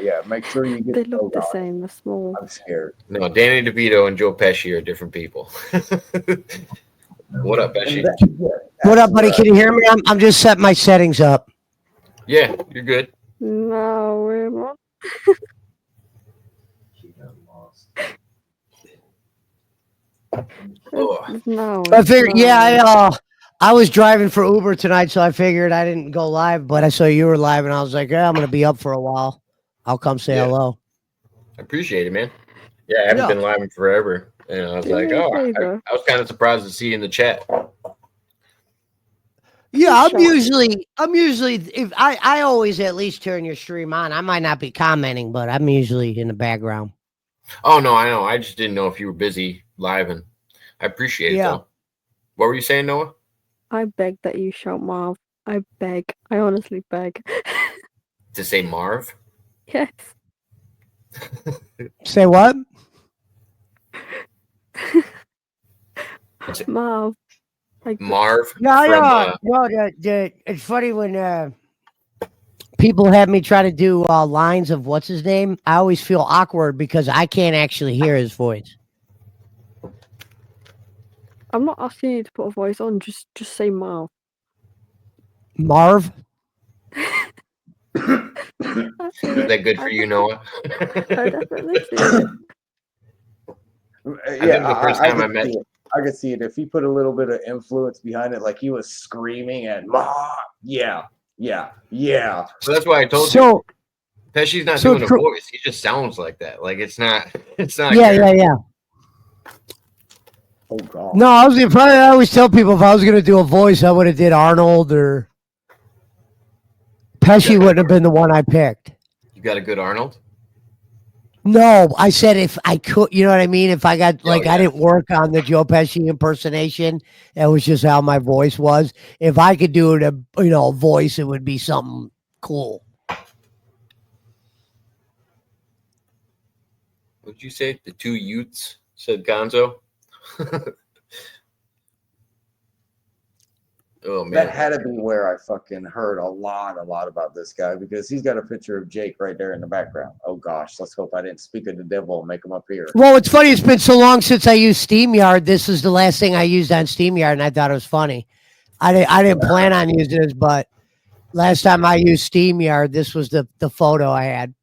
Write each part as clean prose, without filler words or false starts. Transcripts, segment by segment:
Yeah, make sure you get They the look logo the on it. same. They're small. I'm scared. No, Danny DeVito and Joe Pesci are different people. What up, Pesci? What up, buddy? Can you hear me? I'm just setting my settings up. Yeah, you're good. No, we're not. Oh, No. I figured, I was driving for Uber tonight, so I figured I didn't go live, but I saw you were live, and I was like, yeah, I'm gonna be up for a while. I'll come say hello. I appreciate it, man. Yeah, I haven't been live in forever, and I was like, I was kind of surprised to see you in the chat. Yeah, I'm usually if I always at least turn your stream on. I might not be commenting, but I'm usually in the background. Oh no, I know. I just didn't know if you were busy live, and I appreciate it though. What were you saying, Noah? I beg that you shout Marv. I beg. I honestly beg. To say Marv? Yes. Say what? Marv. Like Marv? Yeah. It's funny when people have me try to do lines of what's his name. I always feel awkward because I can't actually hear his voice. I'm not asking you to put a voice on. Just say Marv. Marv? Is that good for you, Noah? I definitely see it. I think the first time I met you. I could see it if he put a little bit of influence behind it, like he was screaming and yeah. So that's why I told you. Pesci's not doing a voice. He just sounds like that. Like it's not. Yeah. Oh God. No, I always tell people if I was gonna do a voice, I would have did Arnold or Pesci wouldn't have been the one I picked. You got a good Arnold? No, I said if I could, you know what I mean? If I got, I didn't work on the Joe Pesci impersonation. It was just how my voice was. If I could do it, a voice, it would be something cool. What'd you say? The two Utes, said Gonzo. Oh man, that had to be where I fucking heard a lot about this guy because he's got a picture of Jake right there in the background. Oh gosh, let's hope I didn't speak of the devil and make him up here. Well, it's funny. It's been so long since I used StreamYard. This is the last thing I used on StreamYard, and I thought it was funny. I didn't plan on using this, but last time I used StreamYard, this was the photo I had.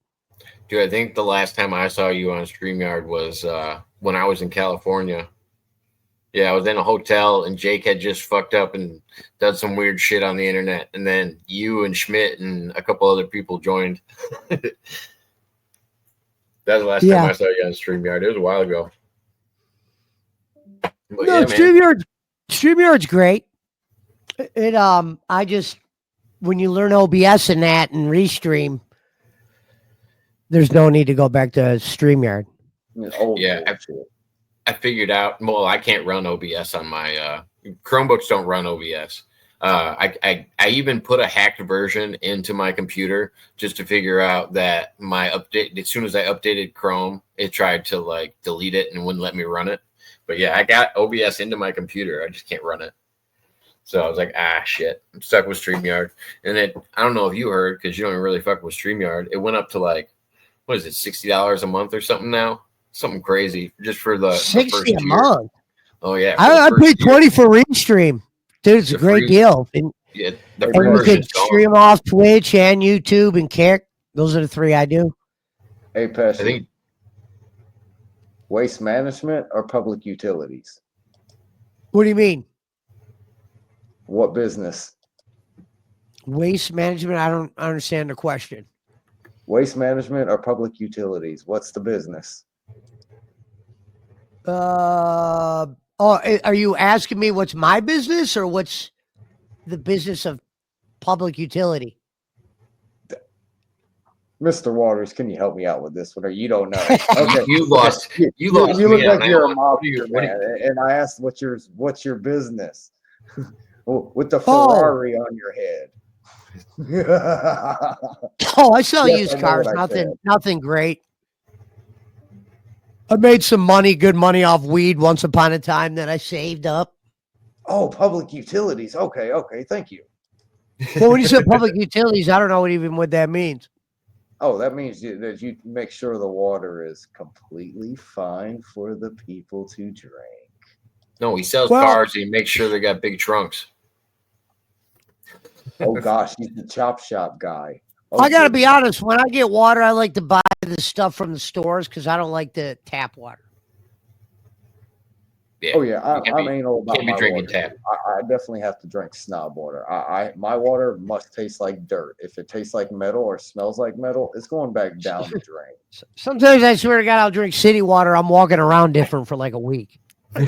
Dude, I think the last time I saw you on StreamYard was when I was in California. Yeah, I was in a hotel and Jake had just fucked up and done some weird shit on the internet. And then you and Schmidt and a couple other people joined. That was the last time I saw you on StreamYard. It was a while ago. But no, StreamYard's great. I just, when you learn OBS and that and Restream, there's no need to go back to StreamYard. Yeah, I figured out. Well, I can't run OBS on my Chromebooks. Don't run OBS. I even put a hacked version into my computer just to figure out that my update. As soon as I updated Chrome, it tried to delete it and wouldn't let me run it. But yeah, I got OBS into my computer. I just can't run it. So I was like, shit, I'm stuck with StreamYard. And then I don't know if you heard because you don't really fuck with StreamYard. It went up to what is it, $60 a month or something now? Something crazy just for the $60 first year. a month. Oh yeah, I paid $20 for Restream, dude. It's a great deal. And, yeah, and you could stream off Twitch and YouTube and Kick. Those are the three I do. Hey, Pesci. Waste management or public utilities? What do you mean? What business? Waste management. I don't understand the question. Waste management or public utilities? What's the business? Are you asking me what's my business or what's the business of public utility? Mr. Waters, can you help me out with this one? Or you don't know? Okay. You lost. You lost. You look like you're a mobster, man. And I asked, what's your business? With the Ferrari on your head. I sell used cars. Nothing great. I made some money, good money off weed once upon a time that I saved up. Oh, public utilities. Okay. Thank you. Well, when you said public utilities, I don't know what that means. Oh, that means that you make sure the water is completely fine for the people to drink. No, he sells Well- cars and he makes sure they got big trunks. Oh gosh, he's the chop shop guy. Oh, I gotta be goodness. honest. When I get water, I like to buy the stuff from the stores because I don't like the tap water. Yeah. Oh yeah, You can't I'm be- anal about can't be my drinking water. tap. I definitely have to drink snob water. My water must taste like dirt. If it tastes like metal or smells like metal, it's going back down the drain. Sometimes I swear to God, I'll drink city water. I'm walking around different for like a week. I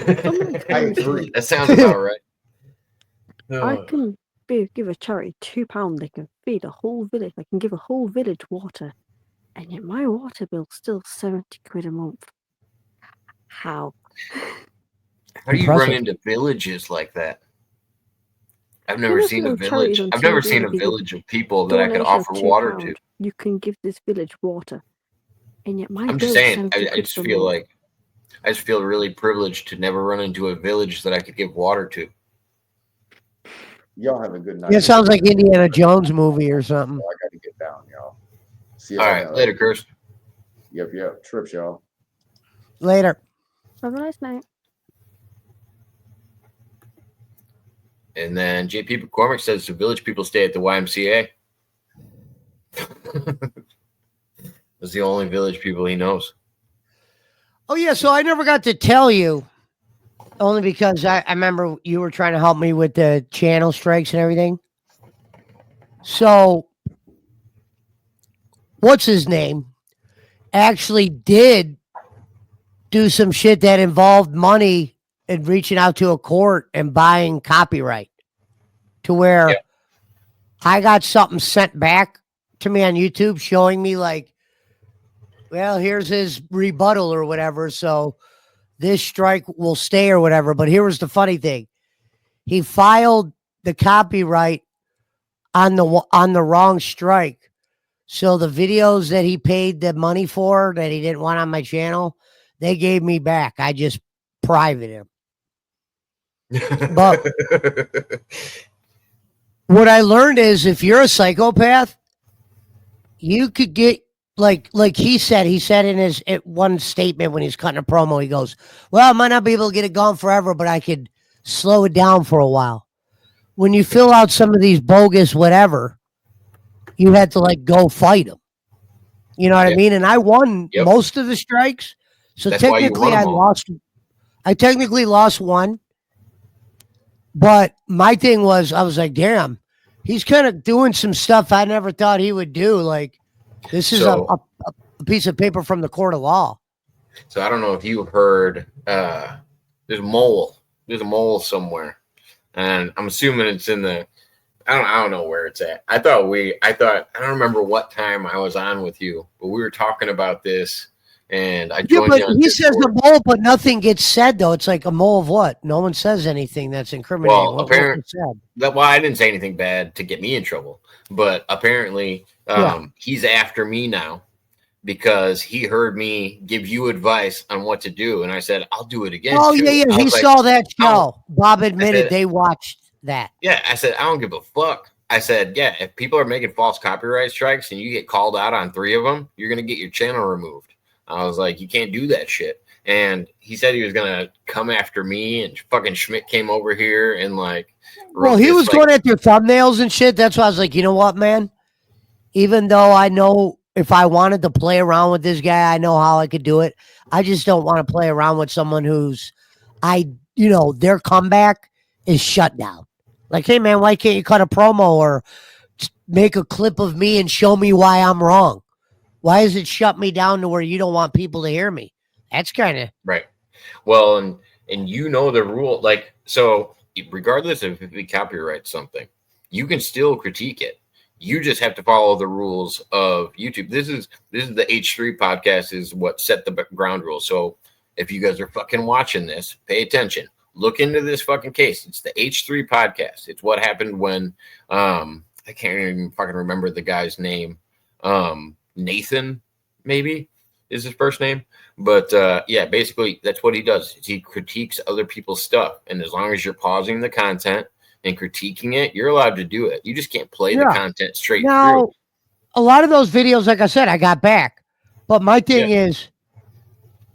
agree. That sounds about right. I can give a charity £2. They can feed a whole village. They can give a whole village water, and yet my water bill's still £70 a month. How? How do you run Impressive. into villages like that? I've never Never seen seen a on charities village. on I've never TV seen where a people village of people that I could Donation of offer water £2. to. You can give this village water, and yet my I'm just bill's saying. 70 I quid just per feel month. like I just feel really privileged to never run into a village that I could give water to. Y'all have a good night. It sounds like Indiana Jones movie or something. I got to get down, y'all. See you All right, later, Chris. Yep. Trips, y'all. Later. Have a nice night. And then JP McCormick says the village people stay at the YMCA. That's the only village people he knows. Oh yeah, so I never got to tell you, only because I remember you were trying to help me with the channel strikes and everything. So, what's his name? Actually did do some shit that involved money and reaching out to a court and buying copyright to where Yep. I got something sent back to me on YouTube showing me like, well, here's his rebuttal or whatever. So this strike will stay or whatever. But here was the funny thing. He filed the copyright on the wrong strike. So the videos that he paid the money for that he didn't want on my channel, they gave me back. I just private him. But what I learned is if you're a psychopath, you could get like he said in his one statement when he's cutting a promo, he goes, well, I might not be able to get it gone forever, but I could slow it down for a while. When you fill out some of these bogus whatever, you had to like go fight them. You know what I mean? And I won most of the strikes. So That's why you technically won I them all. lost. I technically lost one. But my thing was, I was like, damn, he's kind of doing some stuff I never thought he would do. Like, this is a piece of paper from the court of law. So I don't know if you heard, there's a mole. There's a mole somewhere. And I'm assuming it's in the, I don't know where it's at. I don't remember what time I was on with you, but we were talking about this. And I joined you on he says Discord. the mole, but nothing gets said, though. It's like a mole of what? No one says anything that's incriminating. Well, apparently, I didn't say anything bad to get me in trouble, but apparently he's after me now because he heard me give you advice on what to do. And I said, I'll do it again. Oh, too. yeah. He saw that show. Bob admitted they watched that. Yeah. I said, I don't give a fuck. I said, yeah, if people are making false copyright strikes and you get called out on 3 of them, you're going to get your channel removed. I was like, you can't do that shit. And he said he was going to come after me, and fucking Schmidt came over here and like. Well, he was going at your thumbnails and shit. That's why I was like, you know what, man? Even though I know if I wanted to play around with this guy, I know how I could do it. I just don't want to play around with someone who's, their comeback is shut down. Like, hey, man, why can't you cut a promo or make a clip of me and show me why I'm wrong? Why is it shut me down to where you don't want people to hear me? That's kind of right. Well, and you know the rule, like, so regardless of if we copyright something, you can still critique it. You just have to follow the rules of YouTube. This is the H3 podcast is what set the ground rules. So if you guys are fucking watching this, pay attention. Look into this fucking case. It's the H3 podcast. It's what happened when I can't even fucking remember the guy's name. Nathan, maybe is his first name. But basically that's what he does. He critiques other people's stuff. And as long as you're pausing the content and critiquing it, you're allowed to do it. You just can't play the content straight through. a lot of those videos, like I said, I got back. But my thing is,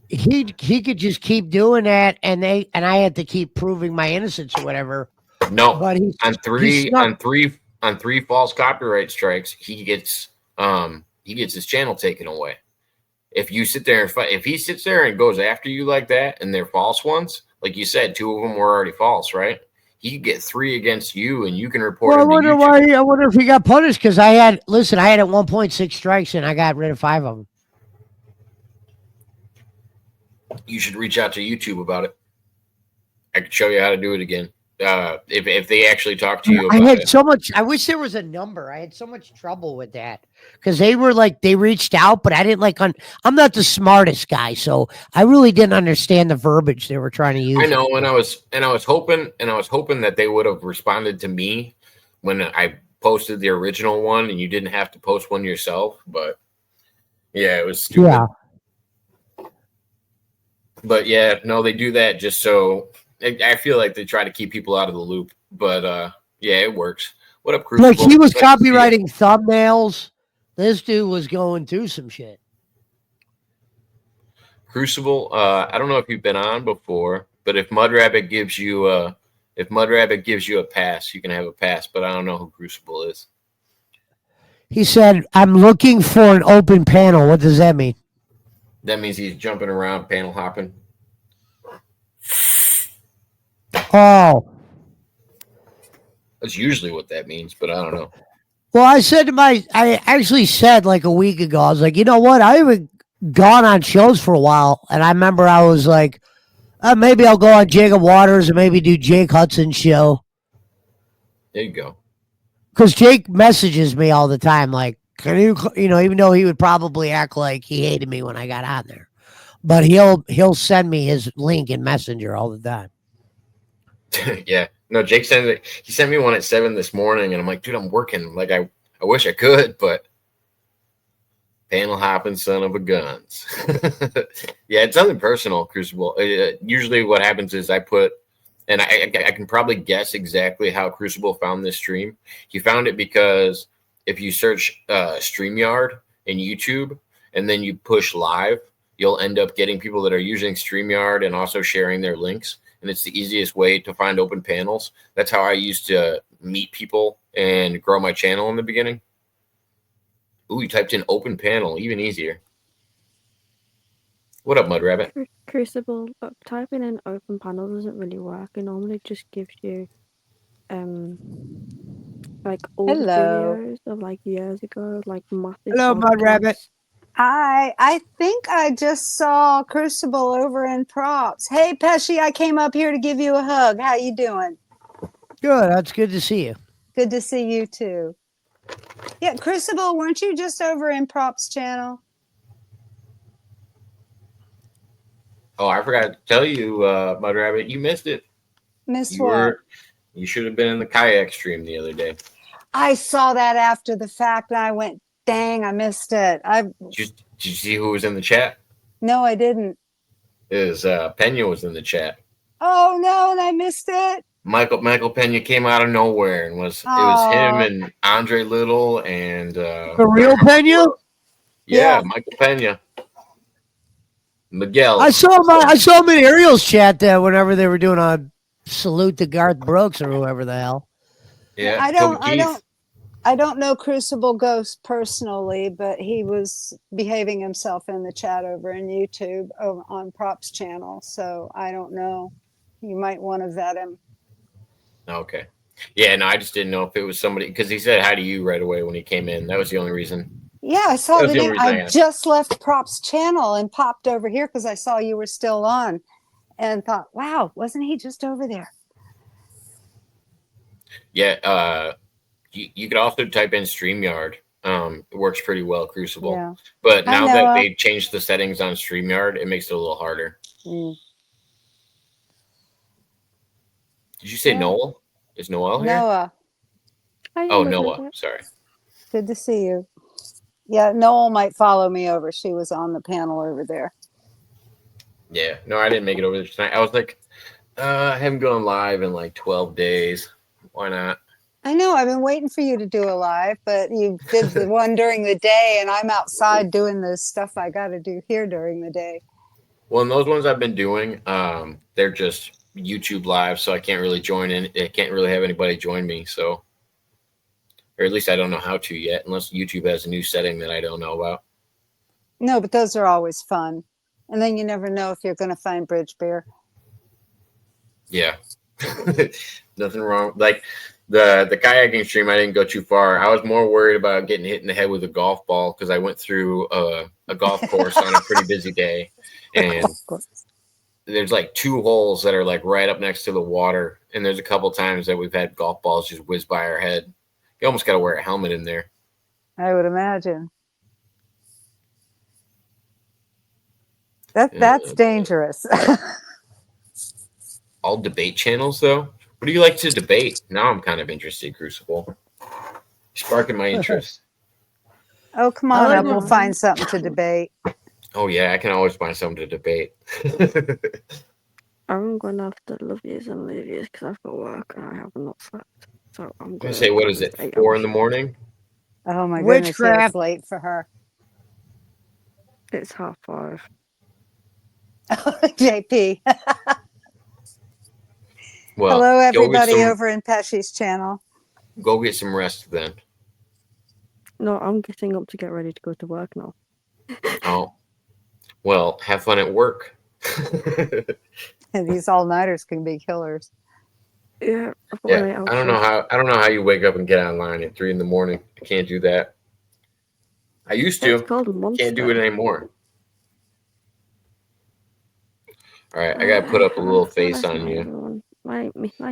he could just keep doing that, and I had to keep proving my innocence or whatever. No, but on three false copyright strikes, he gets his channel taken away. If you sit there and fight, if he sits there and goes after you like that, and they're false ones, like you said, 2 of them were already false, right? He could get 3 against you, and you can report. Well, I wonder if he got punished because I had at 1.6 strikes, and I got rid of 5 of them. You should reach out to YouTube about it. I could show you how to do it again. If they actually talk to you about it. So much. I wish there was a number. I had so much trouble with that because they were they reached out, but I didn't I'm not the smartest guy, so I really didn't understand the verbiage they were trying to use. I know, and I was hoping that they would have responded to me when I posted the original one, and you didn't have to post one yourself. But yeah, it was stupid. Yeah. But yeah, no, they do that just so. I feel like they try to keep people out of the loop, but yeah, it works. What up, Crucible? Like he was copywriting thumbnails. This dude was going through some shit. Crucible, I don't know if you've been on before, but if Mudrabbit gives you a pass, you can have a pass. But I don't know who Crucible is. He said, "I'm looking for an open panel." What does that mean? That means he's jumping around, panel hopping. Oh, that's usually what that means, but I don't know. Well, I actually said like a week ago, I was like, you know what? I haven't gone on shows for a while. And I remember I was like, maybe I'll go on Jacob Waters and maybe do Jake Hudson's show. There you go. Because Jake messages me all the time, like, can you, even though he would probably act like he hated me when I got on there. But he'll send me his link in Messenger all the time. Yeah. No, Jake he sent me one at 7 this morning, and I'm like, dude, I'm working. Like, I wish I could, but panel hopping son of a guns. Yeah, it's nothing personal, Crucible. Usually what happens is I put, and I can probably guess exactly how Crucible found this stream. He found it because if you search StreamYard in YouTube and then you push live, you'll end up getting people that are using StreamYard and also sharing their links. And it's the easiest way to find open panels. That's how I used to meet people and grow my channel in the beginning. Ooh, you typed in open panel, even easier. What up, Mudrabbit? Crucible, typing in open panel doesn't really work. It normally just gives you like all the videos of like years ago, like massive. Hello, Mudrabbit. Hi, I think I just saw Crucible over in Props. Hey, Pesci, I came up here to give you a hug. How you doing? Good. That's good to see you. Good to see you too. Yeah, Crucible, weren't you just over in Props channel? Oh, I forgot to tell you, Mudrabbit, you missed it. Missed what? You should have been in the kayak stream the other day. I saw that after the fact, and I went, dang, I missed it. Did you see who was in the chat? No, I didn't. Pena was in the chat. Oh no, and I missed it. Michael Pena came out of nowhere and it was him and Andre Little and the real Pena? Yeah, Michael Pena. Miguel. I saw him in Ariel's chat there whenever they were doing a salute to Garth Brooks or whoever the hell. Yeah, I don't know Crucible Ghost personally, but he was behaving himself in the chat over in YouTube on Props channel. So I don't know. You might want to vet him. Okay. Yeah, no, I just didn't know if it was somebody because he said hi to you right away when he came in. That was the only reason. Yeah, I saw the name. I just left Props channel and popped over here because I saw you were still on and thought, wow, wasn't he just over there? Yeah, you could also type in StreamYard. It works pretty well, Crucible. Yeah. But now that they changed the settings on StreamYard, it makes it a little harder. Mm. Did you say Noel? Is Noel here? Noah. Oh, Noah. Sorry. Good to see you. Yeah, Noel might follow me over. She was on the panel over there. Yeah. No, I didn't make it over there tonight. I was like, I haven't gone live in like 12 days. Why not? I know. I've been waiting for you to do a live, but you did the one during the day, and I'm outside doing the stuff I got to do here during the day. Well, and those ones I've been doing, they're just YouTube live, so I can't really join in. I can't really have anybody join me, so, or at least I don't know how to yet, unless YouTube has a new setting that I don't know about. No, but those are always fun, and then you never know if you're going to find bridge beer. Yeah, nothing wrong. Like the kayaking stream, I didn't go too far. I was more worried about getting hit in the head with a golf ball because I went through a golf course on a pretty busy day, and there's like 2 holes that are like right up next to the water, and there's a couple times that we've had golf balls just whiz by our head. You almost got to wear a helmet in there. I would imagine. That's dangerous. All debate channels, though. What do you like to debate? Now I'm kind of interested, Crucible. Sparking my interest. Oh, come on up. We'll find something to debate. Oh, yeah. I can always find something to debate. I'm going to have to love yous and leave yous because I've got work and I have not slept. So I'm going to say, what is it, 4 in the morning? Oh, my goodness. Witchcraft. It's late for her. It's 5:30. JP. Well, hello, everybody over in Pesci's channel. Go get some rest then. No, I'm getting up to get ready to go to work now. Oh, well, have fun at work. And these all-nighters can be killers. Yeah, yeah. I don't know how you wake up and get online at 3 in the morning. I can't do that. I used to. Can't do it anymore. All right, I gotta put up a little face on you.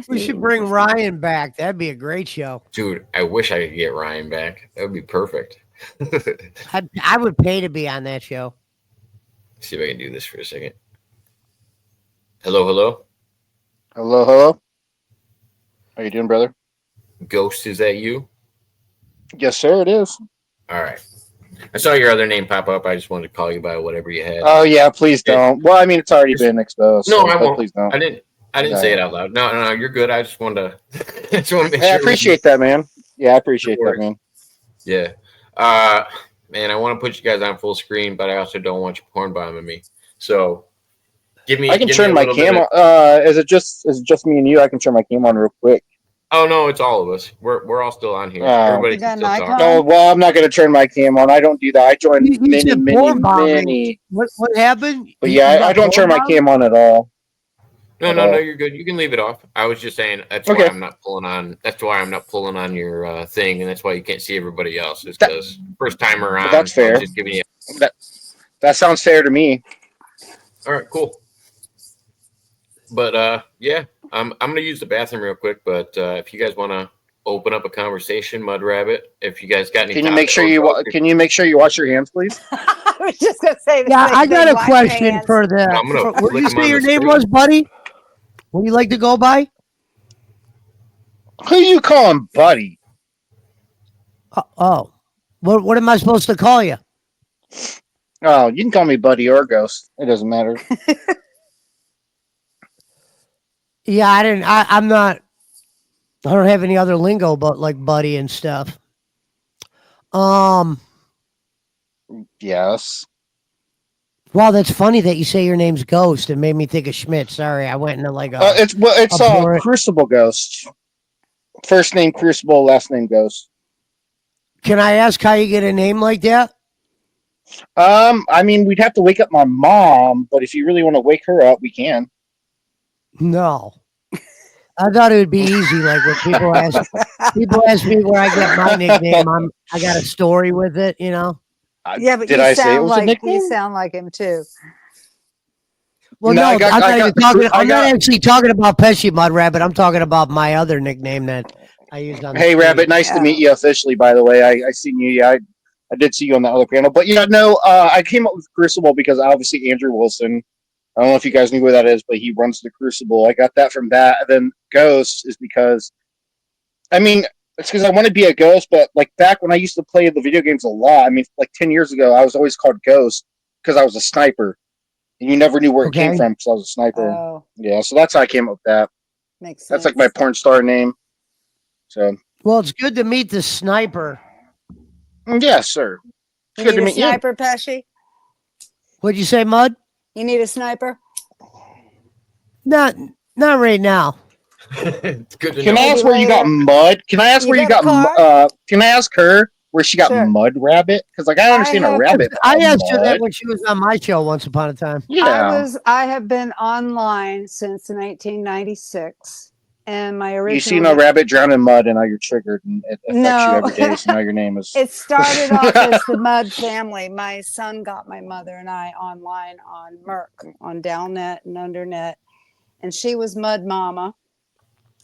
We should bring Ryan back. That'd be a great show. Dude, I wish I could get Ryan back. That would be perfect. I would pay to be on that show. Let's see if I can do this for a second. Hello, hello. Hello, hello. How you doing, brother? Ghost, is that you? Yes, sir, it is. All right. I saw your other name pop up. I just wanted to call you by whatever you had. Oh yeah, please don't. Well, I mean, it's already been exposed. No, so, I won't. Please don't. I didn't say it out loud. No, you're good. I just wanted to. Make sure. I appreciate that, man. Yeah, I appreciate that, man. Yeah. Man, I want to put you guys on full screen, but I also don't want you porn bombing me. So, give me. I can turn my cam on. Is it just me and you? I can turn my cam on real quick. Oh no, it's all of us. We're all still on here. Everybody can still talk. No, well, I'm not going to turn my cam on. I don't do that. I join many. What happened? But yeah, I don't turn my cam on at all. No, you're good. You can leave it off. I was just saying that's why I'm not pulling on. That's why I'm not pulling on your thing, and that's why you can't see everybody else. Is because first time around. That's fair. Just giving you that sounds fair to me. All right, cool. But yeah, I'm gonna use the bathroom real quick. But if you guys want to open up a conversation, Mudrabbit, if you guys got any, can you make sure you wash your hands, please? I was just gonna say. I got a question for the. What did you say your name was, buddy? What do you like to go by? Who you calling, buddy? What am I supposed to call you? Oh, you can call me Buddy or Ghost. It doesn't matter. Yeah, I'm not. I don't have any other lingo but like buddy and stuff. Yes. Wow, that's funny that you say your name's Ghost. It made me think of Schmidt. Sorry, I went into like a. It's Crucible Ghost. First name Crucible, last name Ghost. Can I ask how you get a name like that? I mean, we'd have to wake up my mom, but if you really want to wake her up, we can. No. I thought it would be easy. Like when people ask me where I get my nickname, I got a story with it, you know. Yeah, but you sound like him too. Well, no, I'm not actually talking about Pesci Mudrabbit. I'm talking about my other nickname that I used on. Hey, Rabbit, nice to meet you officially. By the way, I seen you. Yeah, I did see you on the other panel. But yeah, no, I came up with Crucible because obviously Andrew Wilson. I don't know if you guys knew who that is, but he runs the Crucible. I got that from that. And then Ghost is because, I mean, it's because I want to be a ghost, but like back when I used to play the video games a lot, I mean, like 10 years ago, I was always called Ghost because I was a sniper. And you never knew where it came from because I was a sniper. Oh. Yeah, so that's how I came up with that. Makes sense. That's like my porn star name. So Well, it's good to meet the sniper. Yes, sir. You Good need to a meet you. sniper, Pesci? What'd you say, Mud? You need a sniper? Not right now. It's good to Can I know. ask where you got mud? Can I ask You where you got got? a car? Can I ask her where she got Sure. Mudrabbit? Because like I understand a have- rabbit. but I a asked her that mud? when she was on my show once upon a time. Yeah. I have been online since 1996, and my original. You seen a rabbit drown in mud, and now you're triggered, and it affects you every day. So now your name is. It started off as the Mud family. My son got my mother and I online on Merc, on Downnet and Undernet, and she was Mud Mama,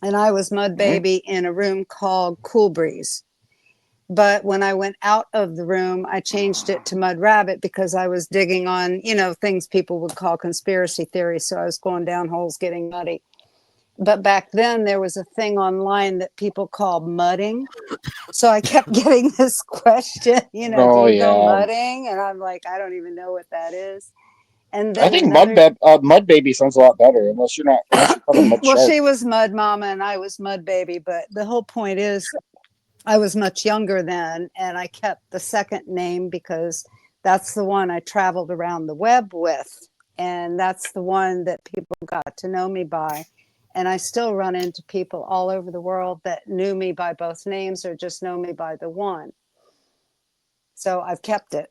and I was Mud Baby in a room called Cool Breeze. But when I went out of the room, I changed it to Mud Rabbit because I was digging on, things people would call conspiracy theories. So I was going down holes, getting muddy. But back then there was a thing online that people called mudding. So I kept getting this question, do you go mudding? And I'm like, I don't even know what that is. And then I think Mud Baby sounds a lot better, unless you're called Mud well, Shark. she was Mud Mama and I was Mud Baby. But the whole point is I was much younger then, and I kept the second name because that's the one I traveled around the web with. And that's the one that people got to know me by. And I still run into people all over the world that knew me by both names or just know me by the one. So I've kept it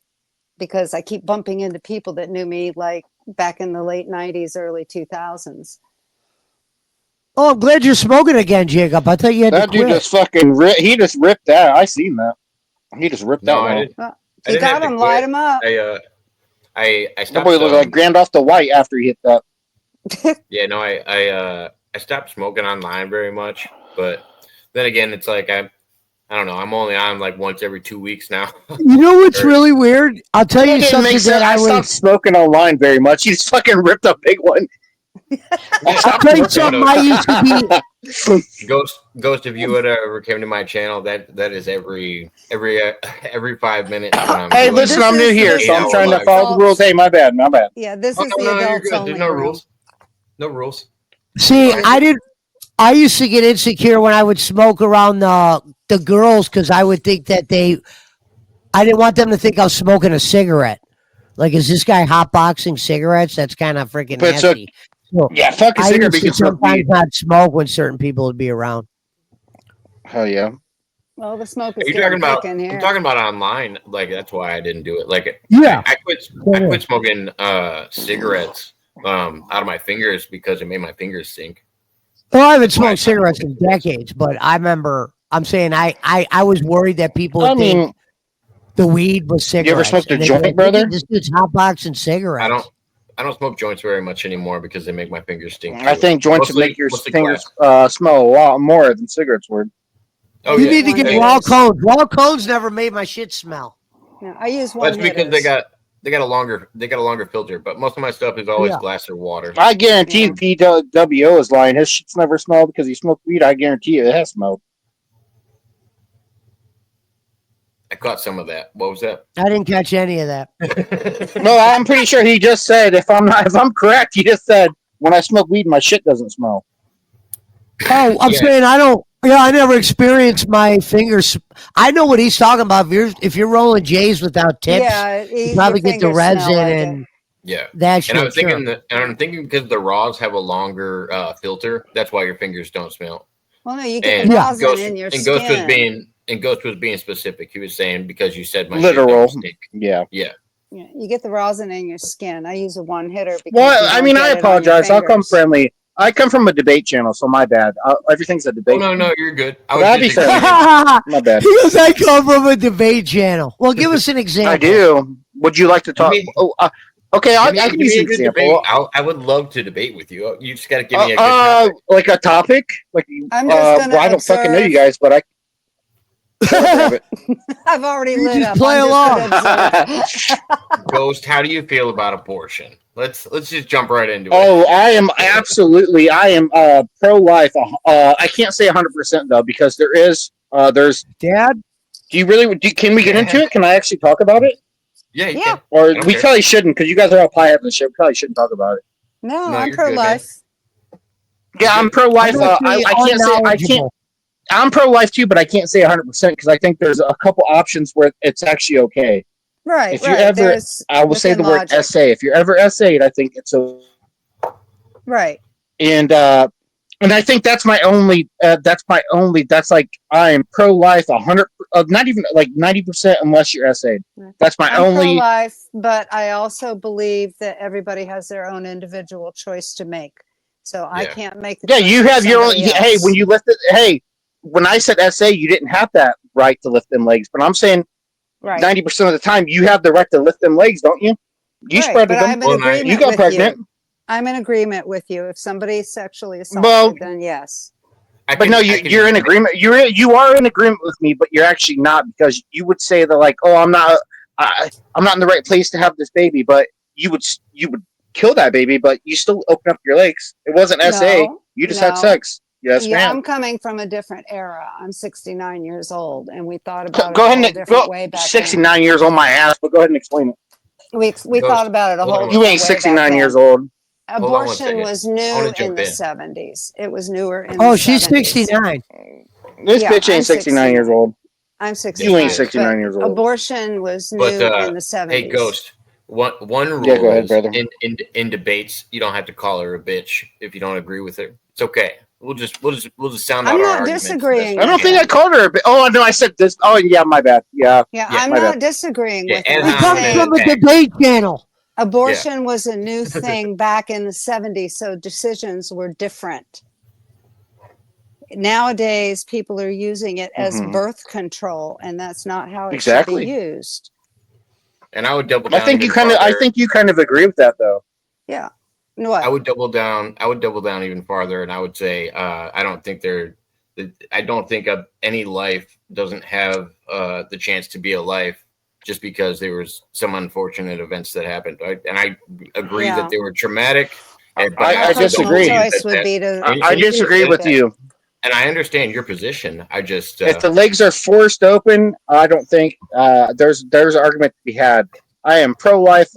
because I keep bumping into people that knew me like back in the late 90s, early 2000s. Oh, I'm glad you're smoking again, Jacob. I thought you had That to quit. dude just fucking he just ripped that. I seen that. He just ripped that. I one. didn't. Well, I you didn't have got to him, quit. light him up. I That stopped. boy looked like Grand Off the White after he hit that. Yeah, no, I stopped smoking online very much, but then again, it's like I don't know. I'm only on like once every 2 weeks now. You know what's really weird? I'll tell you something that I stopped smoking online very much. He just fucking ripped a big one. I'll tell you something. I used to be. Ghost, if you would ever came to my channel, that is every 5 minutes. When I'm Hey, doing listen, it. I'm new here, so I'm trying to follow the rules. Hey, my bad. Yeah, this is Oh, the no, you're adults good. only There's no room. rules. No rules. See, I used to get insecure when I would smoke around the girls because I would think that I didn't want them to think I was smoking a cigarette. Like, is this guy hotboxing cigarettes? That's kind of freaking nasty. So yeah, fuck a I cigarette. used to sometimes not smoke when certain people would be around. Hell yeah. Well, the smoke is Are you talking about? in here. I'm talking about online. Like that's why I didn't do it. Like yeah, I quit smoking cigarettes out of my fingers because it made my fingers stink. Well, I haven't smoked cigarettes in decades, but I remember. I'm saying I was worried that people would think the weed was cigarettes. You ever smoked a joint, brother? This dude's hotboxing cigarettes. I don't smoke joints very much anymore because they make my fingers stink. I think joints would make your fingers smell a lot more than cigarettes would. Oh, you need to get raw cones. Raw cones never made my shit smell. No, I use one. That's because they got a longer filter. But most of my stuff is always glass or water. I guarantee you, PWO is lying. His shit's never smelled because he smoked weed. I guarantee you, it has smelled. I caught some of that. What was that? I didn't catch any of that. No, I'm pretty sure he just said, if I'm correct, he just said, when I smoke weed, my shit doesn't smell. Oh, I'm saying I don't. Yeah, I never experienced my fingers. I know what he's talking about. If you're rolling J's without tips, you probably get the resin and that shit. And I'm thinking because the raws have a longer filter, that's why your fingers don't smell. Well, no, you get the rosin in your skin. Ghost was being specific. He was saying because you said my literal. Yeah. You get the rosin in your skin. I use a one hitter. Well, I mean, I apologize. I'll come friendly. I come from a debate channel, so my bad. Everything's a debate. Oh, no, you're good. That'd be fair. My bad. He goes, I come from a debate channel. Well, give us an example. I do. Would you like to talk? Okay, I can use an example. I would love to debate with you. You just got to give me a good topic. Like a topic? Like, I'm just gonna I don't fucking know you guys, but I've already lit up. Play along. Ghost, how do you feel about abortion? Let's just jump right into it. Oh, I am pro-life. I can't say 100% though, because there's Dad. Do you really? Can we get into it? Can I actually talk about it? Yeah, you can. Or we probably shouldn't, because you guys are all pie having the shit. We probably shouldn't talk about it. No, I'm pro-life. Yeah, I'm pro-life. I can't say. I'm pro-life too, but I can't say 100% because I think there's a couple options where it's actually okay. Right. If you ever, There's I will say the logic. word SA. If you're ever SA'd, I think it's a Right. and I think that's my only. That's like I am pro-life 100, not even like 90% unless you're SA'd. That's my I'm only. pro-life, but I also believe that everybody has their own individual choice to make. So I can't make the Yeah, choice you for have your own. somebody Hey, else. when you lift it, hey, when I said SA, you didn't have that right to lift them legs. But I'm saying Right. 90% of the time, you have the right to lift them legs, don't you? You Right, spreaded but them. I'm in agreement You got with pregnant. you. I'm in agreement with you. If somebody's sexually assaulted, then yes. But no, you're in agreement. You are in agreement with me, but you're actually not, because you would say that like, oh, I'm not in the right place to have this baby, but you would kill that baby, but you still open up your legs. It wasn't SA. You just had sex. Yes, Yeah, ma'am. I'm coming from a different era. I'm 69 years old, and we thought about Go it a ahead whole and different way back 69 years old, my ass. But go ahead and explain it. then. We thought about it a whole You different ain't way 69 back years then. old. Abortion was new in jump the in. 70s. It was newer in the 70s. Oh, she's 69. This Yeah, bitch ain't I'm 69 years old. I'm 69. You ain't 69 years old. Abortion was new But in the 70s. hey, Ghost. One rule Yeah, go ahead, is brother. in debates, you don't have to call her a bitch if you don't agree with her. It's okay. We'll just sound out I'm our not arguments. disagreeing. I don't think I called her a bitch. Oh no, I said this. Oh yeah, my bad. Yeah. Yeah, Yeah, I'm my not bad. disagreeing with Ed him. He I'm Hom comes saying from a and debate channel. abortion was a new thing back in the 70s, so decisions were different. Nowadays, people are using it as birth control, and that's not how it should be used. And I would double down. I think you kind of agree with that though. Yeah. What? I would double down. I would double down even farther, and I would say I don't think any life doesn't have the chance to be a life just because there was some unfortunate events that happened. And I agree that they were traumatic. I disagree. I disagree with you. And I understand your position. I just if the legs are forced open, I don't think there's an argument to be had. I am pro-life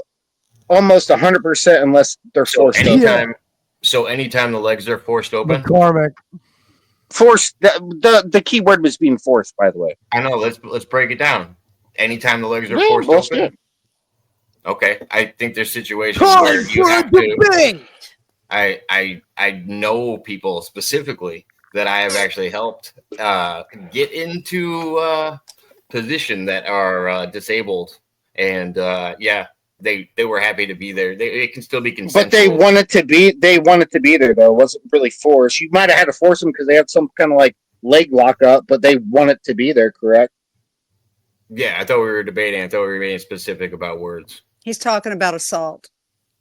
almost 100% unless they're forced open. So anytime the legs are forced open, McCormick. Forced. The key word was being forced. By the way, I know. Let's break it down. Anytime the legs are forced open. Okay, I think there's situations where you have to. I know people specifically that I have actually helped get into position that are disabled, and they were happy to be there. It can still be consensual. But they wanted to be there though. It wasn't really forced. You might have had to force them because they had some kind of like leg lock up, but they wanted to be there, correct? Yeah, I thought we were debating. I thought we were being specific about words. He's talking about assault.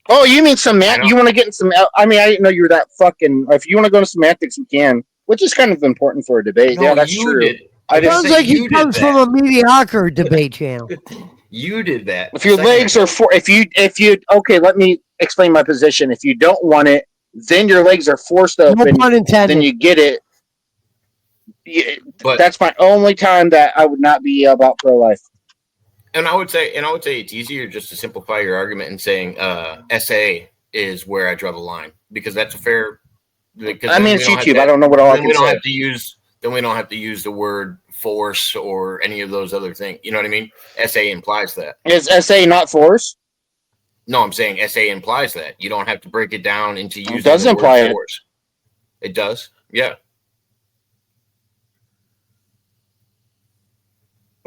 Oh, you mean you want to get in some? I mean, I didn't know you were that fucking. If you want to go to semantics, we can, which is kind of important for a debate. No, yeah, that's true. Sounds like he comes from a mediocre debate channel. You did that. If your legs are if you okay, let me explain my position. If you don't want it, then your legs are forced open. No pun intended. Then you get it. But that's my only time that I would not be about pro-life. And I would say it's easier just to simplify your argument and saying SA is where I draw the line, because that's a fair. I mean, it's YouTube. I don't know what all I can say. Then we don't have to use the word force or any of those other things. You know what I mean? SA implies that. Is SA not force? No, I'm saying SA implies that. You don't have to break it down into using the word force. It does. Yeah.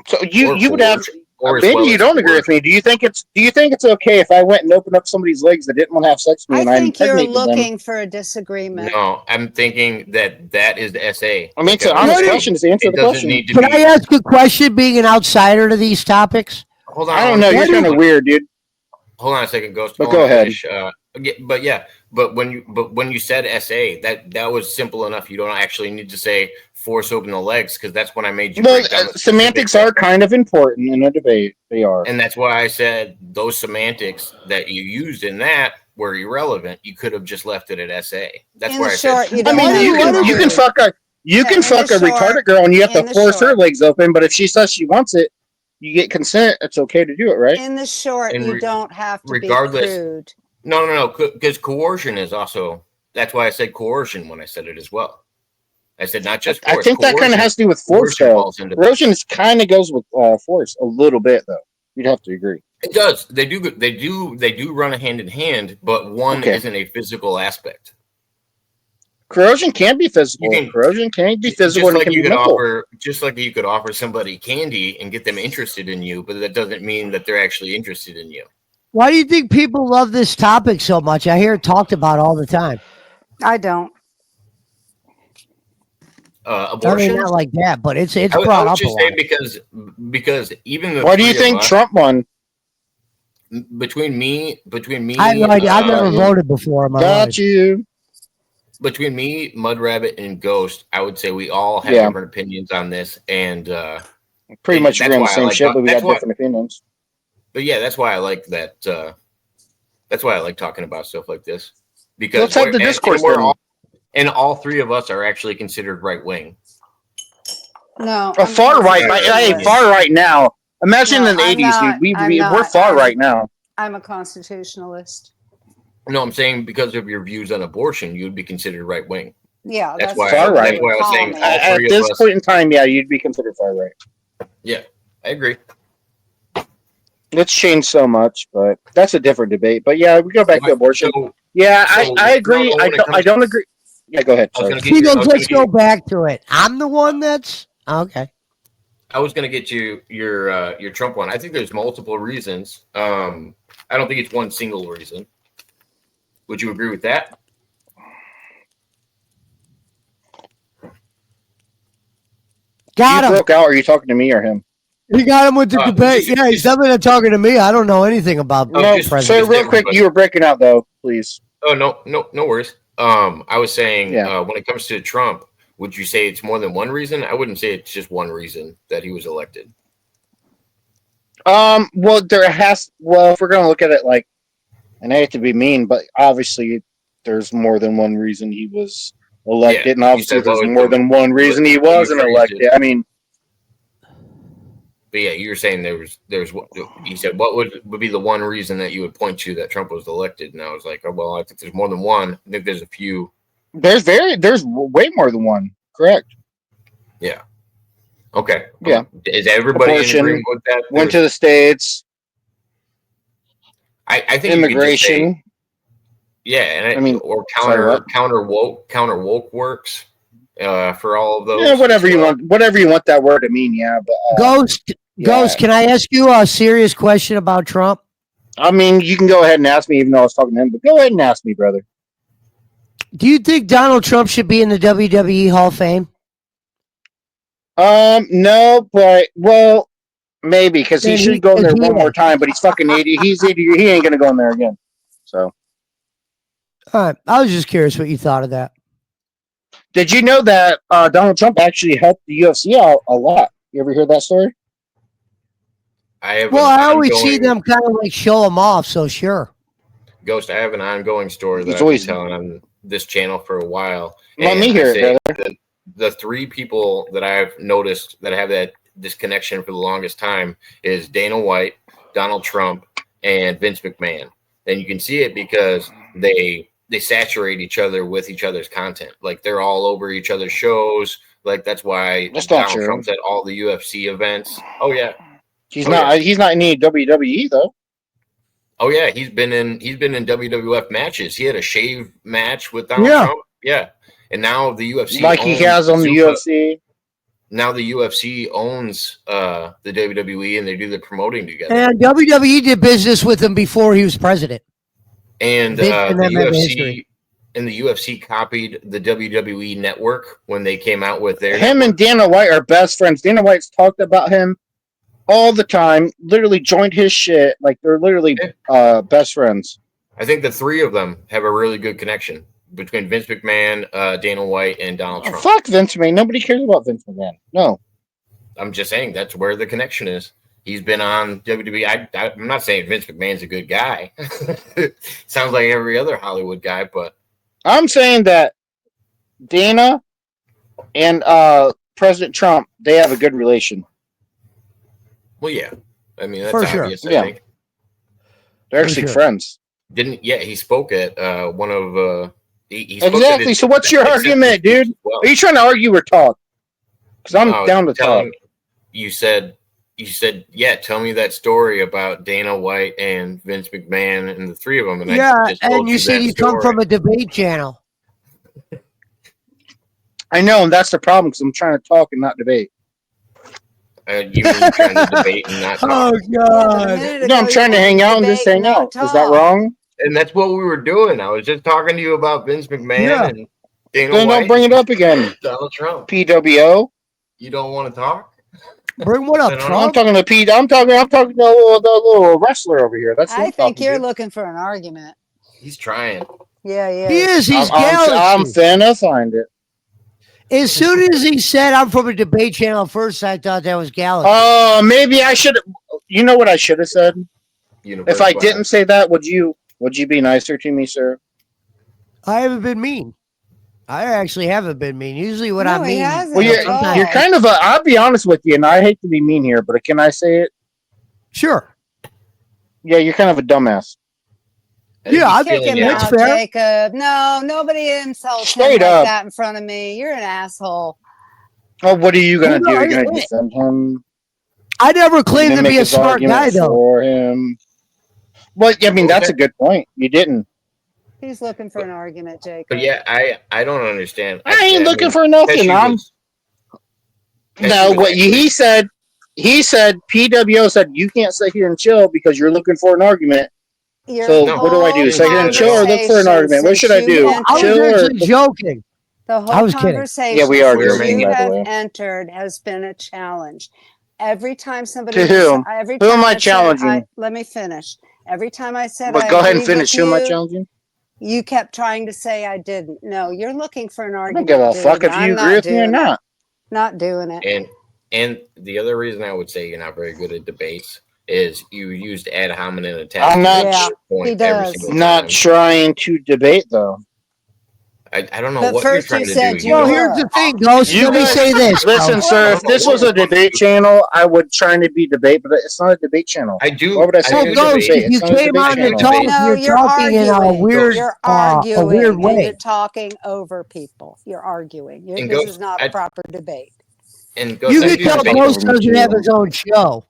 So you would have. Maybe you don't agree with me. Do you think it's okay if I went and opened up somebody's legs that didn't want to have sex with me and I impregnated them? I think you're looking for a disagreement. No, I'm thinking that is the SA. I mean, it's an honest question to answer the question. Can I ask a question, being an outsider to these topics? Hold on. I don't know. You're kind of weird, dude. Hold on a second, Ghost. But go ahead. But when you said SA, that was simple enough. You don't actually need to say force open the legs, because that's when I made you. Well, semantics are kind of important in a debate. They are, and that's why I said those semantics that you used in that were irrelevant. You could have just left it at SA. That's where I said. I mean, you can fuck a retarded girl and you have to force her legs open. But if she says she wants it, you get consent. It's okay to do it, right? In the short, you don't have to be crude. No, because coercion is also. That's why I said coercion when I said it as well. I said not just I force. think that kind of has to do with force, though. Coercion kind of goes with force a little bit, though. You'd have to agree. It does. They do run a hand in hand, but one isn't a physical aspect. Corrosion can be physical. Corrosion can be physical, and it can be mental. Just like you could offer somebody candy and get them interested in you, but that doesn't mean that they're actually interested in you. Why do you think people love this topic so much? I hear it talked about all the time. I don't. Abortion? I mean, not like that, but it's I brought up would just a lot. say because even the why do you think Trump won? Between me, I have no idea. I've never voted before in my life. You. Between me, Mudrabbit, and Ghost, I would say we all have different opinions on this, and pretty much agree on the same shit, but we have different opinions. But yeah, that's why I like that. That's why I like talking about stuff like this, because let's have the discourse. And all three of us are actually considered right wing. No, far right. Hey, far right now. Imagine in the 80s, dude. We're far right now. I'm a constitutionalist. No, I'm saying because of your views on abortion, you'd be considered right wing. Yeah, that's why. Far right. That's why I was saying at this point in time, yeah, you'd be considered far right. Yeah, I agree. It's changed so much, but that's a different debate. But yeah, we go back to abortion. I agree. I don't agree. Yeah, go ahead. Let's go back to it. I'm the one that's okay. I was going to get you your Trump one. I think there's multiple reasons. I don't think it's one single reason. Would you agree with that? Got him. Broke out. Are you talking to me or him? You got him with the debate. Yeah, he's definitely not talking to me. I don't know anything about president. So real quick, you were breaking out though, please. Oh no worries. I was saying when it comes to Trump, would you say it's more than one reason? I wouldn't say it's just one reason that he was elected. Well, if we're gonna look at it like, and I hate to be mean, but obviously there's more than one reason he was elected, and obviously there's more than one reason he wasn't elected. I mean, but yeah, you were saying there's what you said. What would be the one reason that you would point to that Trump was elected? And I was like, oh, well, I think there's more than one. I think there's a few. There's way more than one. Correct. Yeah. Okay. Yeah. Is everybody in agreement with that? Went to the States. I think immigration. And I mean, or counter woke works for all of those. Yeah, whatever you want that word to mean. Yeah, but Ghost, can I ask you a serious question about Trump? I mean, you can go ahead and ask me, even though I was talking to him. But go ahead and ask me, brother. Do you think Donald Trump should be in the WWE Hall of Fame? No, but maybe because he should go in there one more time. But he's fucking 80. He's 80. He ain't gonna go in there again. So, all right. I was just curious what you thought of that. Did you know that Donald Trump actually helped the UFC out a lot? You ever hear that story? I always see them kind of like show them off. So sure. Ghost, I have an ongoing story that I've been telling on this channel for a while. Let me hear it, brother. The three people that I've noticed that have this connection for the longest time is Dana White, Donald Trump, and Vince McMahon. And you can see it because they saturate each other with each other's content. Like they're all over each other's shows. Like that's why Donald Trump's at all the UFC events. Oh yeah. He's not in any WWE though. Oh yeah, he's been in WWF matches. He had a shave match with Donald Trump. Yeah. And now the UFC like he has on the UFC. Now the UFC owns the WWE and they do the promoting together. And WWE did business with him before he was president. And the UFC copied the WWE network when they came out with their Him and Dana White are best friends. Dana White's talked about him all the time, literally joined his shit. Like they're literally best friends. I think the three of them have a really good connection between Vince McMahon, Dana White, and Donald Trump. Fuck Vince McMahon. Nobody cares about Vince McMahon. No. I'm just saying that's where the connection is. He's been on WWE. I'm not saying Vince McMahon's a good guy. Sounds like every other Hollywood guy, but I'm saying that Dana and President Trump, they have a good relation. Well, yeah. I mean, that's for obvious. Sure. I think. They're actually friends. He spoke at one of Exactly. So what's your argument, dude? Are you trying to argue or talk? Because I'm down to talk. You said, yeah, tell me that story about Dana White and Vince McMahon and the three of them. And and you said you come from a debate channel. I know, and that's the problem because I'm trying to talk and not debate. You mean trying to debate and not talk? Oh, God. No, I'm trying to hang out and just hang out. Is that wrong? And that's what we were doing. I was just talking to you about Vince McMahon and Dana White. Don't bring it up again. Donald Trump. PWO. You don't want to talk? Bring what up, Trump? I'm talking to Pete. I'm talking to the little wrestler over here. That's I think you're looking for an argument. He's trying. Yeah. He is. He's I'm finna find it. As soon as he said I'm from a debate channel, first I thought that was Galaxy. Oh, maybe I should. You know what I should have said? If I didn't say that, would you be nicer to me, sir? I haven't been mean. I actually haven't been mean. Usually when I'm mean. Well, you're kind of I'll be honest with you, and I hate to be mean here, but can I say it? Sure. Yeah, you're kind of a dumbass. Yeah, I think that's fair. Jacob. No, nobody insults him like that in front of me. You're an asshole. Oh, what are you gonna do? You're gonna defend him? I never claimed to be a smart guy, though. For him. Well, I mean, that's a good point. You didn't. He's looking for an argument, Jacob. But yeah, I don't understand. I ain't looking for nothing. No, what he said. He said PWO said you can't sit here and chill because you're looking for an argument. What do I do? Sit here and chill or look for an argument? What should I do? I was actually joking. The whole conversation yeah, we are you have entered has been a challenge. Every time somebody who am I challenging? Let me finish. Every time I said, but go ahead and finish. Who am I challenging? You kept trying to say I didn't. No, you're looking for an argument. I don't give a fuck if you agree with me or not. Not doing it. And the other reason I would say you're not very good at debates is you used ad hominem attack. I'm not trying to debate though. I don't know what you're trying to do. Well, here's the thing, Ghost. Let me say this. Listen, sir, if this was a debate channel, I would try to be debate, but it's not a debate channel. I do. Why would I say Ghost, if you came on to talk, you're talking in a weird way. You're talking over people. You're arguing. This is not a proper debate. And you can tell Ghost doesn't have his own show.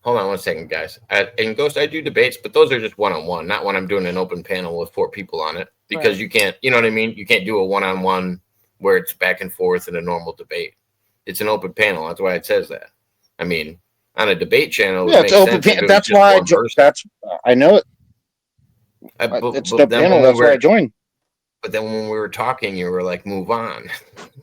Hold on one second, guys. In Ghost, I do debates, but those are just one-on-one, not when I'm doing an open panel with 4 people on it. Because you can't, you know what I mean? You can't do a one-on-one where it's back and forth in a normal debate. It's an open panel. That's why it says that. I mean, on a debate channel, it's open panel. That's why I know it. It's the panel. That's why I joined. But then when we were talking, you were like, "Move on."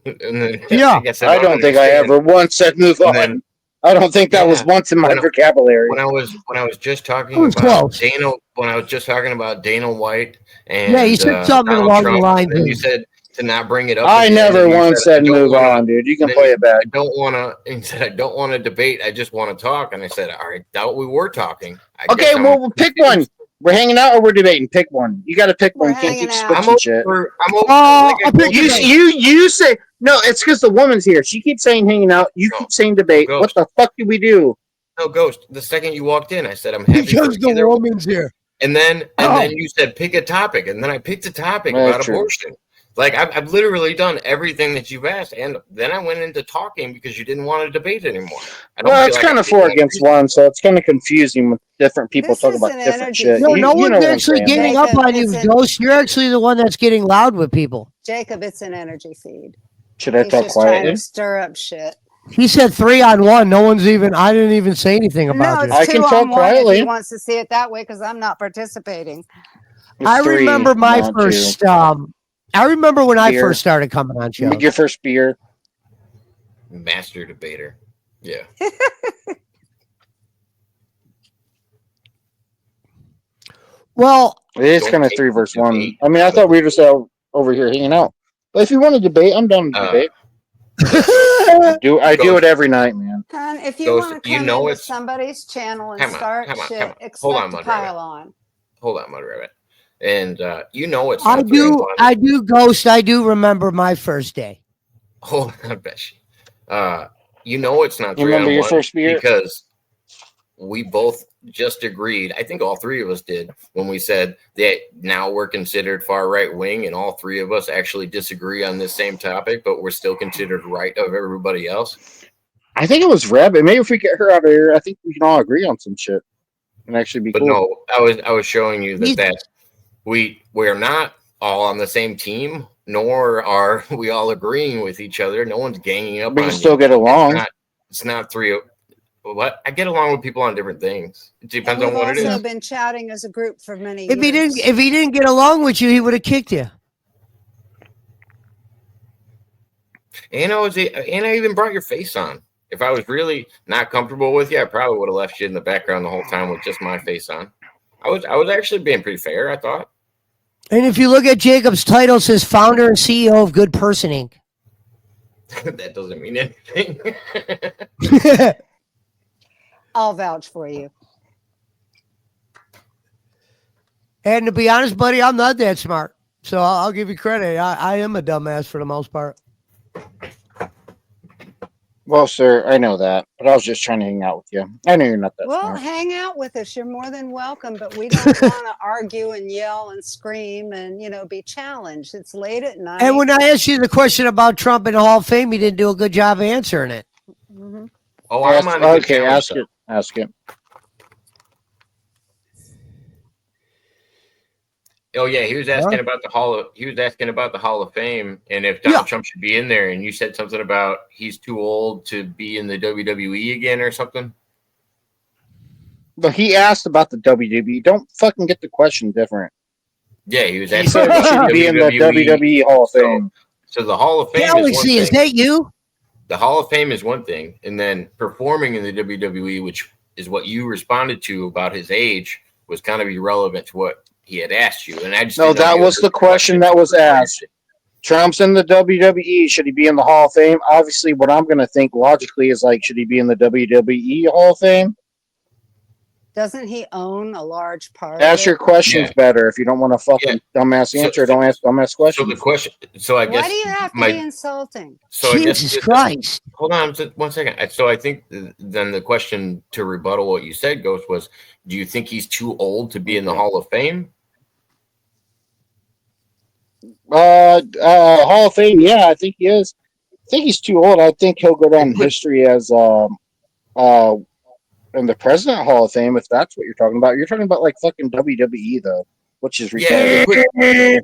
And then, I don't think I ever once said "move on." I don't think that was once in my vocabulary. When I was just talking about Dana, when I was just talking about Dana White and you said something along the lines. And you said to not bring it up. I never once said "move on," dude. You can play it back. I don't want to. He said, "I don't want to debate. I just want to talk." And I said, "All right, doubt we were talking." Okay, well, we'll pick one. We're hanging out or we're debating. Pick one. You got to pick one. You can't keep switching shit. You say no. It's because the woman's here. She keeps saying hanging out. You keep saying debate. Ghost. What the fuck do we do? No, Ghost. The second you walked in, I said I'm happy because the woman's here. And then you said pick a topic, and then I picked a topic about abortion. Like I've literally done everything that you've asked, and then I went into talking because you didn't want to debate anymore. Well, it's kind of 4 against 1, so it's kind of confusing when different people talk about different shit. No one's actually getting up on you, Ghost. You're actually the one that's getting loud with people. Jacob, it's an energy feed. Should I talk quietly? Trying to stir up shit. He said 3-on-1. No one's even. I didn't even say anything about it. I can talk quietly. He wants to see it that way because I'm not participating. I remember my first. I remember when I first started coming on shows. Your first beer. Master debater. Yeah. Well, it is kind of 3 versus 1. I mean, I thought we were just over here hanging out. But if you want to debate, I'm down to debate. I do it every night, man. If you want to come into somebody's channel and start shit, expect to pile on. Hold on, Mudrabbit. And you know it's I do, Ghost. I do remember my first day. Hold on, Bessie. You know it's not 3-on-1. Remember your first beer? Because we both just agreed. I think all three of us did when we said that now we're considered far right wing, and all three of us actually disagree on this same topic, but we're still considered right of everybody else. I think it was Rabbit. Maybe if we get her out of here, I think we can all agree on some shit and actually be But cool. no, I was showing you that we're not all on the same team, nor are we all agreeing with each other. No one's ganging up. We on can still you. get along. It's not three. What I get along with people on different things. It depends on what it We've is. also been chatting as a group for many If years. he didn't get along with you, he would have kicked you. And I even brought your face on. If I was really not comfortable with you, I probably would have left you in the background the whole time with just my face on. I was actually being pretty fair, I thought. And if you look at Jacob's title, it says founder and CEO of Good Person Inc. That doesn't mean anything. I'll vouch for you. And to be honest, buddy, I'm not that smart. So I'll give you credit. I am a dumbass for the most part. Well, sir, I know that, but I was just trying to hang out with you. I know you're not that Well, smart. hang out with us. You're more than welcome, but we don't want to argue and yell and scream and, be challenged. It's late at night. And when I asked you the question about Trump in the Hall of Fame, you didn't do a good job answering it. Mm-hmm. Oh, I'm on a good Okay, challenge, ask though. it. Ask it. Oh yeah, he was asking about the Hall of Fame and if Donald Trump should be in there, and you said something about he's too old to be in the WWE again or something. But he asked about the WWE. Don't fucking get the question different. Yeah, he was He asking said he about should be in the WWE Hall of Fame. So the Hall of Fame Galaxy, is that you? The Hall of Fame is one thing, and then performing in the WWE, which is what you responded to about his age, was kind of irrelevant to what he had asked you. And I just No, that was the question that was asked. Trump's in the WWE. Should he be in the Hall of Fame? Obviously, what I'm going to think logically is like, should he be in the WWE Hall of Fame? Doesn't he own a large part? Ask your questions better. If you don't want to fucking dumbass answer, don't ask dumbass questions. So the question. So I guess. Why do you have to be insulting? So Jesus Christ! Hold on 1 second. So I think then the question to rebuttal what you said, Ghost, was: do you think he's too old to be in the Hall of Fame? Hall of Fame, yeah, I think he is. I think he's too old. I think he'll go down in history as in the President Hall of Fame, if that's what you're talking about. You're talking about like fucking WWE though, which is retarded.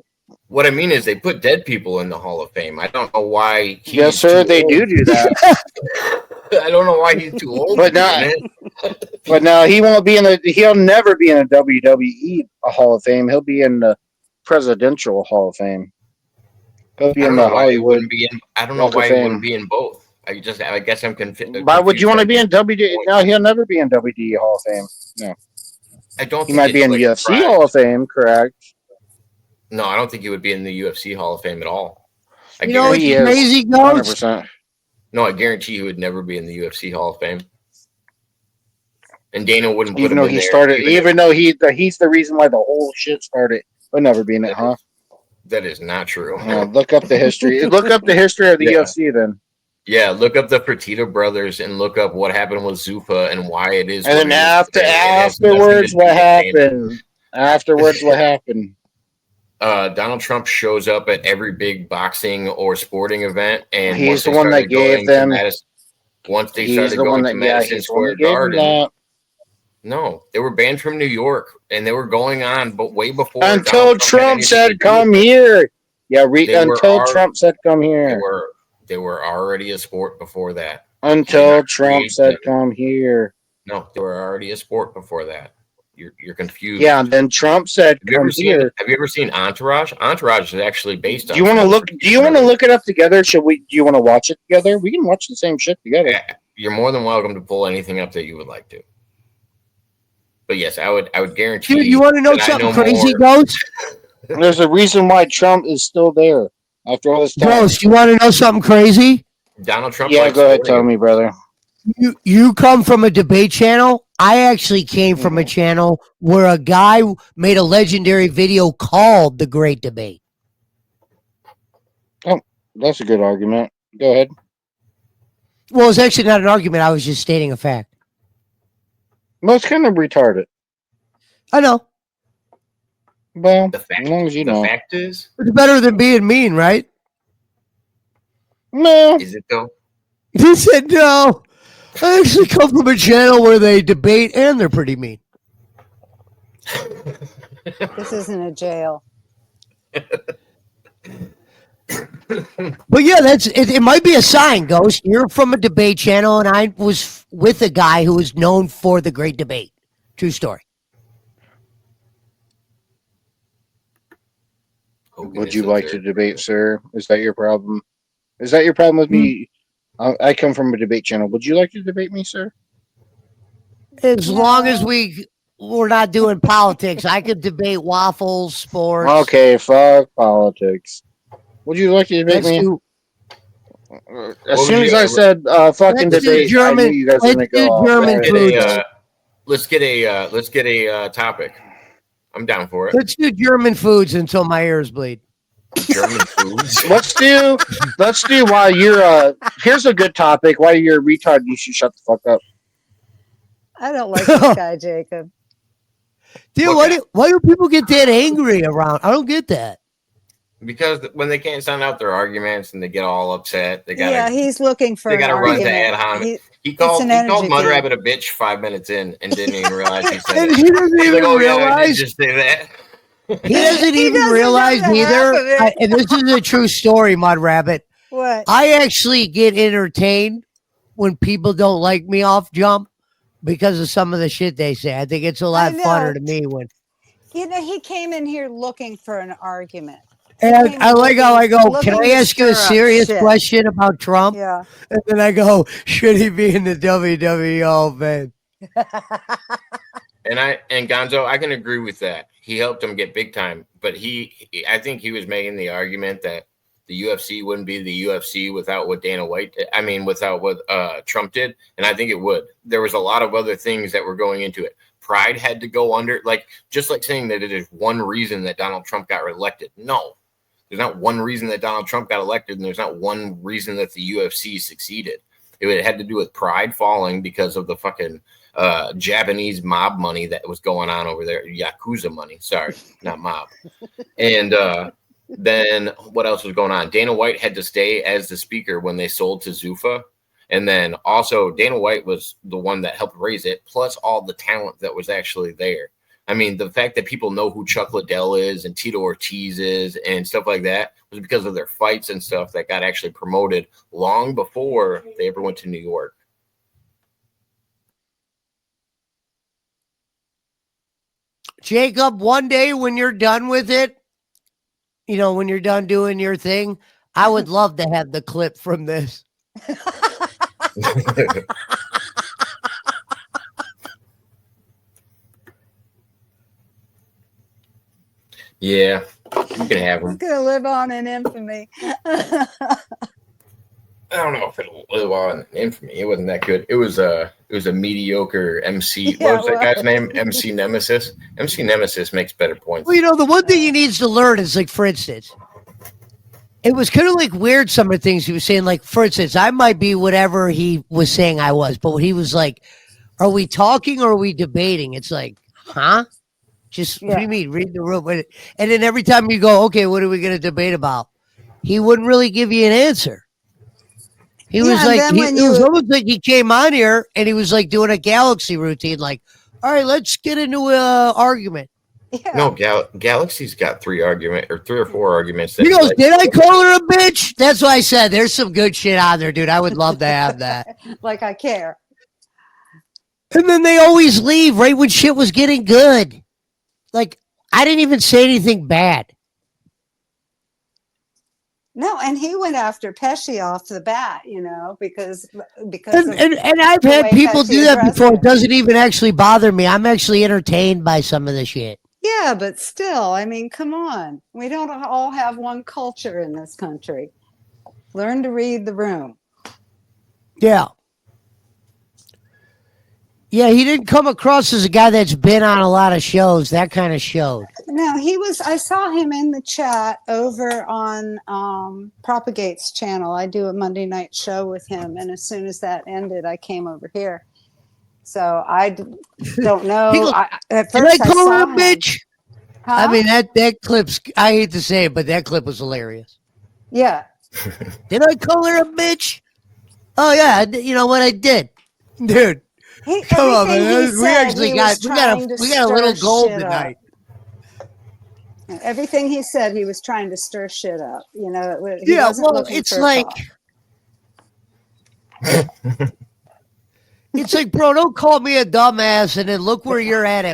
What I mean is they put dead people in the Hall of Fame. I don't know why. Yes, sir, they do that. I don't know why he's too old. But no, he won't be in the. He'll never be in a WWE Hall of Fame. He'll be in the Presidential Hall of Fame. He'll be in the Hollywood. I don't know why he wouldn't be in both. I guess I'm confused. Why would you want to be in WWE? No, he'll never be in WWE Hall of Fame. No, I don't. He might be in the UFC Hall of Fame, correct? No, I don't think he would be in the UFC Hall of Fame at all. You know what's crazy, Ghost? 100%. No, I guarantee he would never be in the UFC Hall of Fame. And Dana wouldn't put even him though in he there. started, even though he's the reason why the whole shit started. He'll never be in it, huh? That is not true. Look up the history. Look up the history of the UFC then. Yeah, look up the Fertitta brothers and look up what happened with Zuffa and why it is. And then afterwards, what happened? Afterwards, what happened? Donald Trump shows up at every big boxing or sporting event, and he's the one that gave them. Once they started going to Madison Square Garden, no, they were banned from New York, and they were going on, but way before. Until Trump said, "Come here." Yeah, until Trump said, "Come here." They were already a sport before that. Until Trump said, "Come here." No, they were already a sport before that. You're confused. Yeah, and then Trump said, "Come here." Have you ever seen Entourage? Entourage is actually based on. Do you want to look? Do you want to look it up together? Should we? Do you want to watch it together? We can watch the same shit together. Yeah, you're more than welcome to pull anything up that you would like to. But yes, I would guarantee. Dude, you want to know something crazy, Ghost? There's a reason why Trump is still there after all this time. Ghost, you want to know something crazy? Donald Trump. Yeah, go ahead, tell me, brother. You come from a debate channel. I actually came from a channel where a guy made a legendary video called The Great Debate. Oh, that's a good argument. Go ahead. Well, it's actually not an argument. I was just stating a fact. Well, it's kind of retarded. I know. Well, The fact, as long as you the know. fact is, It's better than being mean, right? No. is it though? He said no. I actually come from a channel where they debate and they're pretty mean. This isn't a jail. But yeah, it might be a sign, Ghost. You're from a debate channel, and I was with a guy who was known for the great debate. True story. Would you like to debate, sir? Is that your problem? Is that your problem with me? I come from a debate channel. Would you like to debate me, sir? As long as we're not doing politics, I could debate waffles, sports. Okay, fuck politics. Would you like to debate Let's me? do, As soon as I said fucking let's do debate, German- I knew you guys were let's gonna go. do German Let's get a topic. I'm down for it. let's do German foods until my ears bleed. German foods. Let's do while you're here's a good topic. While you're a retard, you should shut the fuck up. I don't like this guy, Jacob. Dude, why do people get that angry around? I don't get that. Because when they can't sound out their arguments and they get all upset, they got Yeah, he's looking for they an got to run to argument. ad hominem. He It's called an energy Mudrabbit a bitch 5 minutes in and didn't even realize he said And it. he doesn't He's even like, oh, yeah, I did realize. just say that. He doesn't He even doesn't realize know the half either. of it. And this is a true story, Mudrabbit. What? I actually get entertained when people don't like me off jump because of some of the shit they say. I think it's a lot I know. funner to me when. You know, he came in here looking for an argument. And I like how I go, looking can I to ask you a stir up serious shit." question about Trump? Yeah. And then I go, should he be in the WWE Hall of Fame? And Gonzo, I can agree with that. He helped him get big time, but I think he was making the argument that the UFC wouldn't be the UFC without what Dana White did. I mean, without what Trump did, and I think it would. There was a lot of other things that were going into it. Pride had to go under, just like saying that it is one reason that Donald Trump got elected. No, there's not one reason that Donald Trump got elected, and there's not one reason that the UFC succeeded. It had to do with pride falling because of the fucking Japanese mob money that was going on over there. Yakuza money. Sorry, not mob. And then what else was going on? Dana White had to stay as the speaker when they sold to Zuffa. And then also Dana White was the one that helped raise it, plus all the talent that was actually there. I mean, the fact that people know who Chuck Liddell is and Tito Ortiz is and stuff like that was because of their fights and stuff that got actually promoted long before they ever went to New York. Jacob, one day when you're done with it, when you're done doing your thing, I would love to have the clip from this. Yeah, you can have He's them. gonna live on in infamy. I don't know if it'll live on in infamy. It wasn't that good. It was a mediocre MC. Yeah, What was that guy's name? MC Nemesis. MC Nemesis makes better points. Well, the one thing he needs to learn is, like, for instance, it was kind of like weird, some of the things he was saying. Like, for instance, I might be whatever he was saying I was, but when he was like, are we talking or are we debating? It's like, huh? Just, what do you mean? Read the room. And then every time you go, okay, what are we going to debate about? He wouldn't really give you an answer. He was like, it was almost like he came on here and he was like doing a galaxy routine. Like, all right, let's get into an argument. Yeah. No, Galaxy's got 3 or 4 arguments. He goes, did I call her a bitch? That's what I said. There's some good shit on there, dude. I would love to have that. Like I care. And then they always leave right when shit was getting good. Like, I didn't even say anything bad. No, and he went after Pesci off the bat, because And I've had people do that before. It doesn't even actually bother me. I'm actually entertained by some of the shit. Yeah, but still, I mean, come on. We don't all have one culture in this country. Learn to read the room. Yeah. Yeah, he didn't come across as a guy that's been on a lot of shows. That kind of showed. No, I saw him in the chat over on Propagate's channel. I do a Monday night show with him. And as soon as that ended, I came over here. So I don't know. He goes, At Did I first I call her saw a him. bitch? Huh? I mean, that clip's, I hate to say it, but that clip was hilarious. Yeah. Did I call her a bitch? Oh, yeah. You know what I did? Dude, come on, Everything he man. We said, actually he got, was we trying to got a little stir gold shit tonight. up. Everything he said, he was trying to stir shit up. You know, he Yeah, wasn't well, looking it's for a like, talk. it's like, bro, don't call me a dumbass and then look where you're at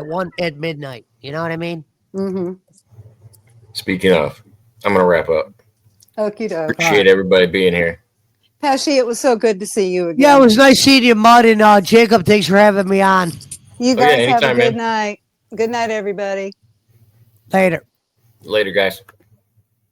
midnight. You know what I mean? Mm-hmm. Speaking of, I'm gonna wrap up. Okie doke. Appreciate everybody being here. Pesci, it was so good to see you again. Yeah, it was nice seeing you, Mud, and Jacob, thanks for having me on. You Oh, yeah, guys have a anytime, good man. night. Good night, everybody. Later. Later, guys.